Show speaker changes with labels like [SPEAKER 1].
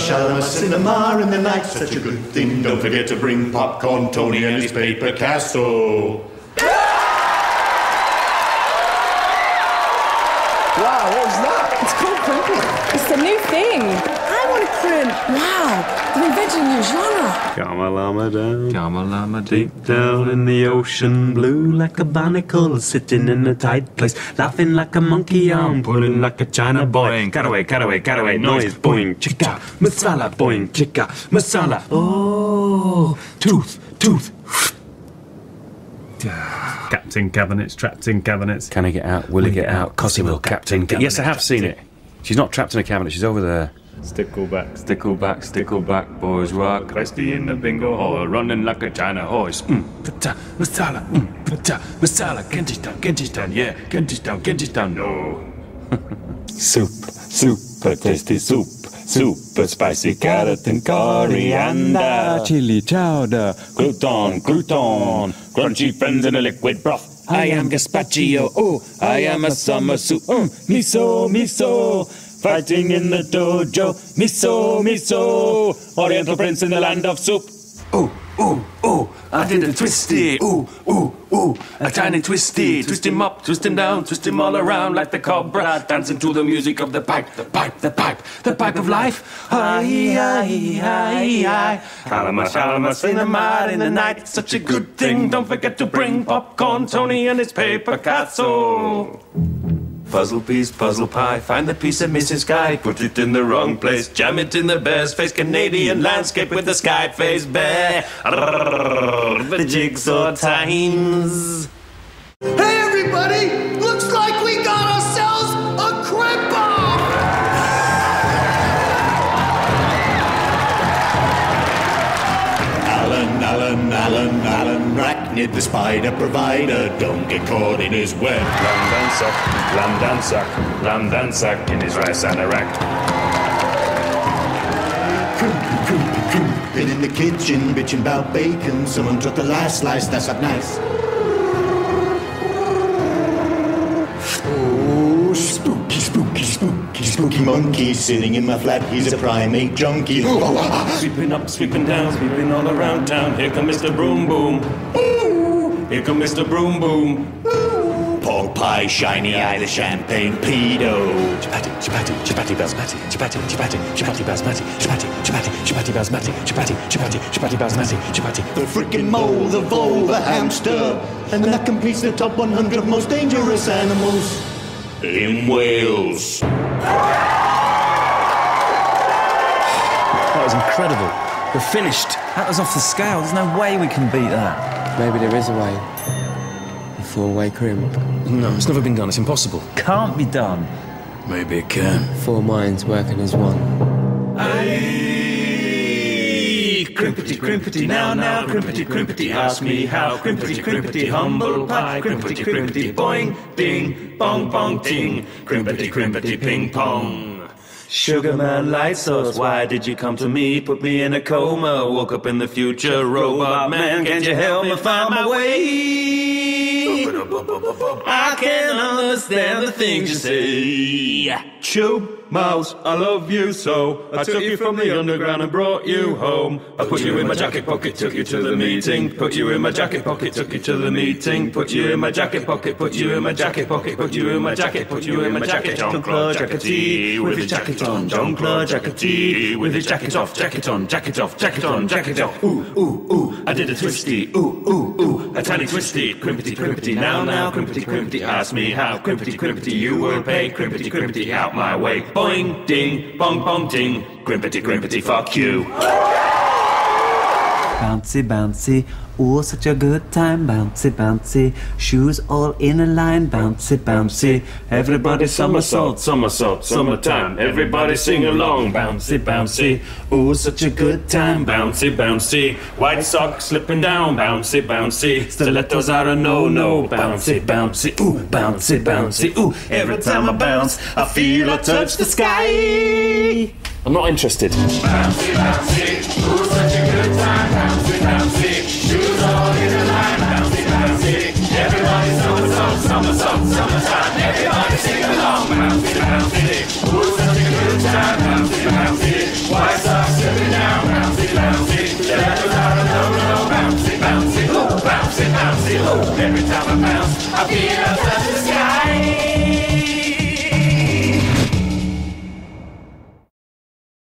[SPEAKER 1] shalama, cinema in the night, such a good thing. Don't forget to bring popcorn, Tony and his paper castle.
[SPEAKER 2] Wow, what was that?
[SPEAKER 3] It's called crimping. It's the new thing. I want to crimp. Wow, they're inventing a new genre.
[SPEAKER 4] Come a llama down, come a llama deep down in the ocean blue, like a barnacle sitting in a tight place, laughing like a monkey arm, pulling like a China boy. Cutaway, cutaway, cutaway, noise, boing, chicka, masala, boing, chicka, masala. Oh, tooth, tooth.
[SPEAKER 5] Captain Cabinets, trapped in cabinets.
[SPEAKER 4] Can he get out? Will he get out? 'Cause he will, Captain. Yes, I have seen it. She's not trapped in a cabinet, she's over there.
[SPEAKER 5] Stickleback, stickleback, stickleback, boys rock. Rusty in the bingo hall, running like a China horse. Masala, masala, Kentistown, yeah, Kentistown, no.
[SPEAKER 6] Soup, super tasty soup. Super spicy carrot and coriander. Chili chowder, crouton, crouton. Crunchy friends in a liquid broth. I am gazpacho, oh, I am a summer soup. Miso, miso. Fighting in the dojo. Miso, miso. Oriental prince in the land of soup.
[SPEAKER 4] Ooh, ooh, ooh, I did a twisty. Ooh, ooh, ooh, a tiny twisty. Twist him up, twist him down, twist him all around like the cobra, dancing to the music of the pipe, the pipe, the pipe, the pipe of life. Hi, hi, hi, hi. Shalama, shalama, cinema in the night. It's such a good thing. Don't forget to bring popcorn, Tony and his paper castle. Puzzle piece, puzzle pie, find the piece of Mrs. Sky, put it in the wrong place, jam it in the bear's face, Canadian landscape with the sky face bear. The jigsaw times.
[SPEAKER 1] Hey everybody! Looks like we got ourselves a crimp-off! Alan, Arachnid, the spider provider, don't get caught in his web.
[SPEAKER 5] Lamb dansack in his rice anorak.
[SPEAKER 1] Been in the kitchen, bitching about bacon. Someone dropped the last slice, that's not nice. Oh, spooky monkey sitting in my flat. He's a primate junkie.
[SPEAKER 4] Sweeping up, sweeping down, sweeping all around town. Here come Mr. Broom Boom. Here come Mr. Broom Boom.
[SPEAKER 1] Pork pie, shiny eye, the champagne pedo.
[SPEAKER 4] Chapati, basmati, chapati, basmati, chapati, basmati, chapati, basmati, chapati.
[SPEAKER 1] The frickin' mole, the vole, the hamster. And that completes the top 100 most dangerous animals in Wales.
[SPEAKER 2] That was incredible. We're finished. That was off the scale. There's no way we can beat that.
[SPEAKER 7] Maybe there is a way. A four-way crimp.
[SPEAKER 2] No, it's never been done. It's impossible. Can't be done.
[SPEAKER 4] Maybe it can.
[SPEAKER 7] Four minds working as one.
[SPEAKER 4] Aye, crimpity, now, crimpity, ask me how. Crimpity, humble pie. Crimpity, boing, ding, bong, bong, ting. Crimpity, ping, pong. Sugar man, light source, why did you come to me? Put me in a coma, woke up in the future. Robot man, can't you help me find my way? I can't understand the things you say. Chew, mouse, I love you so. I took you from the underground and brought you home. I put you in my jacket pocket, took you to the meeting. Put you in my jacket pocket, took you to the meeting. Put you in my jacket pocket, put you in my jacket pocket, put you in my jacket, put you in my jacket. Jean-Claude Jackety with his jacket on. Jean-Claude Jackety with his jacket off, jacket on, jacket off, jacket on, jacket off. Ooh, ooh, ooh, I did a twisty. Ooh, ooh, ooh, a tiny twisty. Crimpity, now, crimpity, ask me how. Crimpity, you will pay. Crimpity, out my way. Boing, ding, bong, bong, ting. Crimpity, fuck you.
[SPEAKER 8] Bouncy, bouncy, oh such a good time. Bouncy, bouncy, shoes all in a line. Bouncy, bouncy,
[SPEAKER 4] Everybody somersault, summertime. Everybody sing along. Bouncy, bouncy, oh such a good time. Bouncy, bouncy, white socks slipping down. Bouncy, bouncy, stilettos are a no-no. Bouncy, bouncy, ooh, bouncy, bouncy, ooh. Every time I bounce, I feel I touch the sky. I'm not interested.
[SPEAKER 9] Bouncy, bouncy, ooh, such a good time. Bouncy, bouncy, shoes all in a line. Bouncy, bouncy, everybody somersault, summertime. Everybody sing along. Bouncy, bouncy, ooh, such a good time. Bouncy, bouncy, white socks bouncy, bouncy, ooh, bouncy, bouncy, ooh. Every time I bounce, I feel such a